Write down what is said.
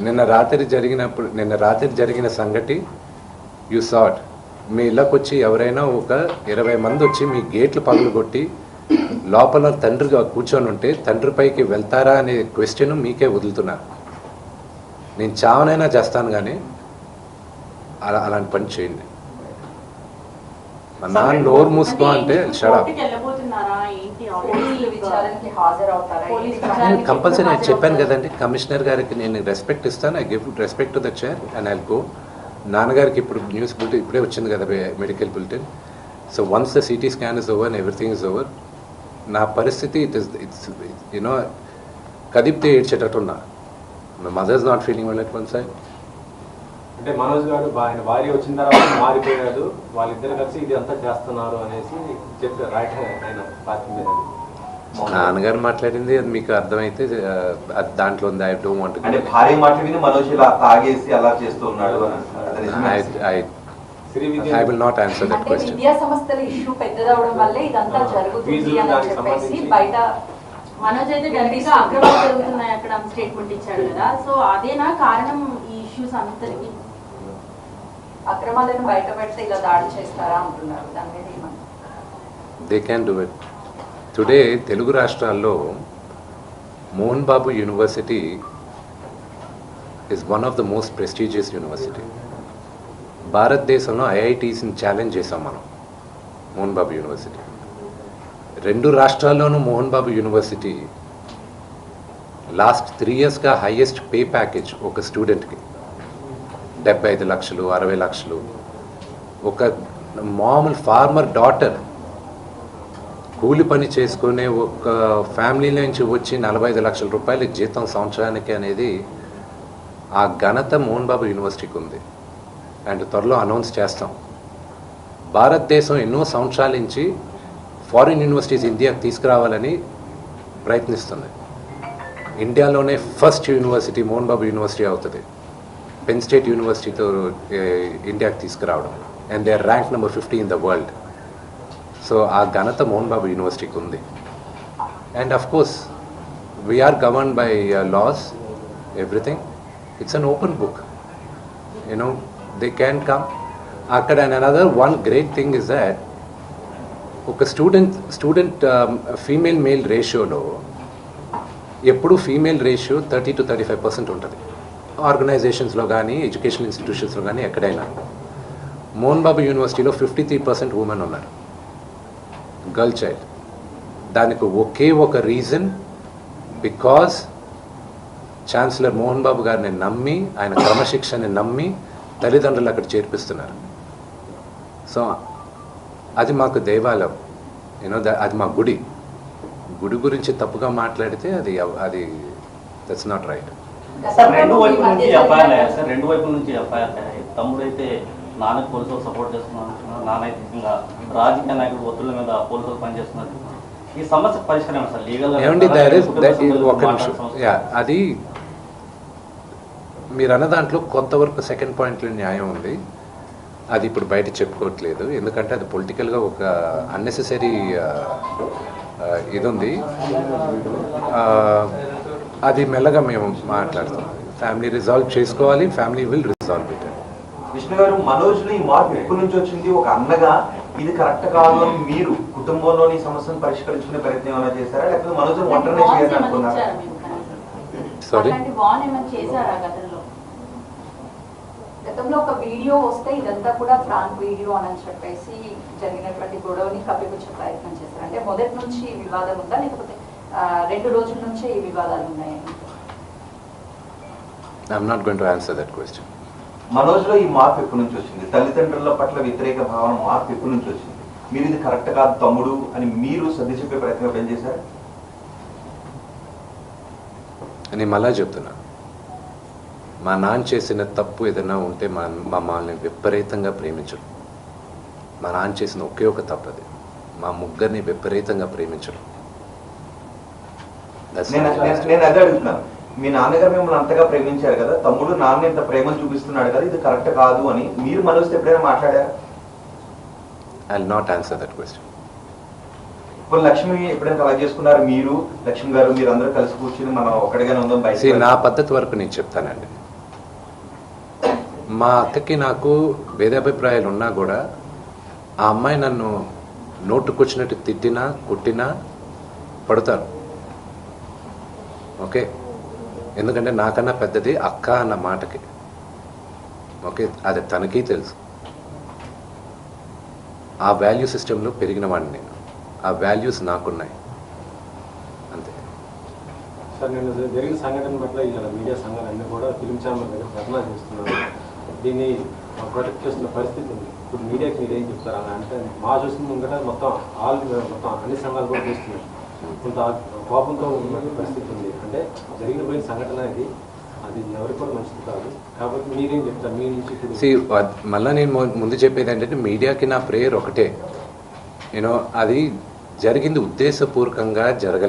నిన్న రాత్రి జరిగిన సంగతి యు సాట్. మీ ఇళ్ళకి వచ్చి ఎవరైనా ఒక 20 మంది వచ్చి మీ గేట్లు పగలగొట్టి లోపల తండ్రిగా కూర్చొని ఉంటే తండ్రి పైకి వెళ్తారా అనే క్వశ్చన్ మీకే వదులుతున్నారు. నేను చావనైనా చేస్తాను, కానీ అలాంటి పని చేయండి. మా నాన్న నోరు మూసుకో అంటే కంపల్సరీ నేను చెప్పాను కదండి, కమిషనర్ గారికి నేను రెస్పెక్ట్ ఇస్తాను. I give respect to the chair and I go. నాన్నగారికి ఇప్పుడు న్యూస్ బులెటిన్ ఇప్పుడే వచ్చింది కదా, medical bulletin. So once the CT scan is over and everything is over, నా పరిస్థితి ఇట్స్ యూనో కదిపితే ఏడ్చేటట్టున్నా. My mother is not feeling well at one side. అంటే మనోజ్ గారు ఆయన భార్య వచ్చిన తర్వాత మారిపోయాడు, వాళ్ళిద్దరు కలిసి ఇది అంతా చేస్తున్నారు అనేసి చెప్పారు రైట్. ఆయన పార్టీ మీద నాన్నగారు మాట్లాడింది అది మీకు అర్థమైతే దాంట్లో ఉంది. ఐ డోంట్ వాంట్ అంటే భార్య మాట్లాడింది మనోజ్ ఇలా తాగేసి అలా చేస్తున్నాడు. I will not answer that question. విద్యా సంస్థల ఇష్యూ పెద్దదవడం వల్లే ఇదంతా జరుగుతుంది అని చెప్పేసి బయట మనోజ్ అయితే ఢిల్లీగా అక్రమాలు జరుగుతున్నాయి అక్కడ స్టేట్మెంట్ ఇచ్చాడు కదా. సో అదేనా కారణం ఈ ఇష్యూస్ అంతటికి? అక్రమాలను బయట పెడితే ఇలా దాడి చేస్తారా అంటున్నారు. దాని మీద ఏమన్నా? They can do it. Today Telugu రాష్ట్రాల్లో Mohan Babu university is one of the most prestigious university. భారతదేశంలో ఐఐటీస్ని ఛాలెంజ్ చేసాం మనం మోహన్ బాబు యూనివర్సిటీ. 2 రాష్ట్రాల్లోనూ మోహన్ బాబు యూనివర్సిటీ లాస్ట్ 3 yearsగా హైయెస్ట్ పే ప్యాకేజ్ ఒక స్టూడెంట్కి 75 లక్షలు 60 లక్షలు. ఒక మామూలు ఫార్మర్ డాటర్ కూలి పని చేసుకునే ఒక ఫ్యామిలీ నుంచి వచ్చి 45 లక్షల రూపాయల జీతం సంవత్సరానికి అనేది ఆ ఘనత మోహన్ బాబు యూనివర్సిటీకి ఉంది. అండ్ త్వరలో అనౌన్స్ చేస్తాం. భారతదేశం ఎన్నో సంవత్సరాల నుంచి ఫారిన్ యూనివర్సిటీస్ ఇండియాకి తీసుకురావాలని ప్రయత్నిస్తుంది. ఇండియాలోనే first university Mohan Babu university అవుతుంది. పెన్ స్టేట్ యూనివర్సిటీతో ఇండియాకి తీసుకురావడం. And they are rank number 50 in the world. So ఆ ఘనత మోహన్ బాబు యూనివర్సిటీకి ఉంది. And of course we're governed by laws, everything. It's an open book, you know they can come అక్కడ. And another one great thing is that ఒక student female male రేషియోలో ఎప్పుడు female ratio 30 to 35% ఉంటుంది ఆర్గనైజేషన్స్లో కానీ ఎడ్యుకేషన్ ఇన్స్టిట్యూషన్స్లో కానీ ఎక్కడైనా. మోహన్ బాబు యూనివర్సిటీలో 53% ఉమెన్ ఉన్నారు, గర్ల్ చైల్డ్. దానికి ఒకే ఒక reason, because chancellor Mohan Babu గారిని నమ్మి, ఆయన క్రమశిక్షణని నమ్మి తల్లిదండ్రులు అక్కడ చేర్పిస్తున్నారు. సో అది మాకు దేవాలయం, యూనో అది మా గుడి. గుడి గురించి తప్పుగా మాట్లాడితే అది దట్స్ నాట్ రైట్. రెండు వైపుల నుంచి ఎఫ్ఐఆర్ తమ్ముడైతే నాన్నకు పోలీసులు సపోర్ట్ చేస్తున్నారు, నానైతికంగా రాజకీయ నాయకుడు ఒత్తిళ్ల మీద పోలీసులు పనిచేస్తున్నారు. ఈ సమస్య పరిష్కారం సార్ లీగల్ ఒక నిమిషం. అది మీరు అన్న దాంట్లో కొంతవరకు సెకండ్ పాయింట్లో న్యాయం ఉంది. అది ఇప్పుడు బయట చెప్పుకోవట్లేదు, ఎందుకంటే అది పొలిటికల్గా ఒక అన్నెసెసరీ ఇది ఉంది. అది మెల్లగా మేము మాట్లాడతాం. ఫ్యామిలీ రిజాల్వ్ చేసుకోవాలి, family will resolve it. Vishnu గారు, మనోజ్ లో ఈ మార్పు ఎప్పటి నుంచి వచ్చింది? ఒక అన్నగా ఇది కరెక్ట్ కాదు అని మీరు కుటుంబంలోని సమస్యను పరిష్కరించుకునే ప్రయత్నం ఏమైనా చేశారా, లేకపోతే మనోజ్ ఒంటరినే చేయాలనుకున్నారా? సారీ, గతంలో ఒక వీడియో వస్తే ఇదంతా కూడా ఫ్రాంక్ వీడియో అని చెప్పేసి జరిగినటువంటి గొడవని కప్పిపుచ్చే ప్రయత్నం చేశారు. అంటే మొదటి నుంచి ఈ వివాదం ఉందా, లేకపోతే 2 రోజుల నుంచే ఈ వివాదాలు ఉన్నాయని? I'm not going to answer that question. Manoj లో ఈ మార్పు ఎప్పటి నుంచి వచ్చింది? తల్లిదండ్రుల పట్ల వ్యతిరేక భావన మార్పు ఎప్పటి నుంచి వచ్చింది? మీరు ఇది కరెక్ట్ కాదు తమ్ముడు అని మీరు సర్ది చెప్పే ప్రయత్నం ఏం చేశారు? నేను మళ్ళా చెప్తున్నా, మా నాన్న చేసిన తప్పు ఏదైనా ఉంటే మమ్మల్ని విపరీతంగా ప్రేమించడం. మా నాన్న చేసిన ఒకే ఒక తప్పు అది, మా ముగ్గురిని విపరీతంగా ప్రేమించడం. నేను అదే అడుగుతున్నాను. మీ నాన్నగారు మిమ్మల్ని అంతగా ప్రేమించారు కదా, తమ్ముడు నాన్న ఇంత ప్రేమను చూపిస్తున్నాడు కదా, ఇది కరెక్ట్ కాదు అని మీరు మనోజ్ ఎప్పుడైనా మాట్లాడారు? I will not answer that question. ఇప్పుడు లక్ష్మి ఎప్పుడైనా అలా చేసుకున్నారు? మీరు లక్ష్మి గారు మీరు అందరూ కలిసి కూర్చుని మనం ఒక్కడిగానే ఉందాం బయట? నా పద్ధతి వరకు నేను చెప్తానండి. మా అక్కకి నాకు భేదాభిప్రాయాలు ఉన్నా కూడా ఆ అమ్మాయి నన్ను నోటుకొచ్చినట్టు తిట్టినా కొట్టినా పడతారు. ఓకే, ఎందుకంటే నాకన్నా పెద్దది అక్క అన్న మాటకి. ఓకే, అది తనకి తెలుసు. ఆ వాల్యూ సిస్టంలో పెరిగిన వాడిని నేను. ఆ వాల్యూస్ నాకున్నాయి అంతే. సార్ నేను జరిగిన సంఘటన పట్ల ఇలా మీడియా సంఘాలన్నీ కూడా ఫిల్మ్ ఛానల్ దగ్గర ధర్నా చేస్తున్నారు. దీన్ని ప్రొటెక్ట్ చేస్తున్న పరిస్థితి ఉంది. ఇప్పుడు మీడియాకి మీరేం చెప్తారు అని అంటే మా చూసిన ముంగట మొత్తం అన్ని సంఘాలు కూడా చేస్తున్నాయి. కొంత కోపంతో ఉన్న పరిస్థితి ఉంది. అంటే జరిగిన పోయిన సంఘటన అది ఎవరికి కూడా మంచిది కాదు. కాబట్టి మీరేం చెప్తారు మీ నుంచి? మళ్ళీ నేను ముందు చెప్పేది ఏంటంటే మీడియాకి నా ప్రేయర్ ఒకటే, అది జరిగింది ఉద్దేశపూర్వకంగా జరగలేదు.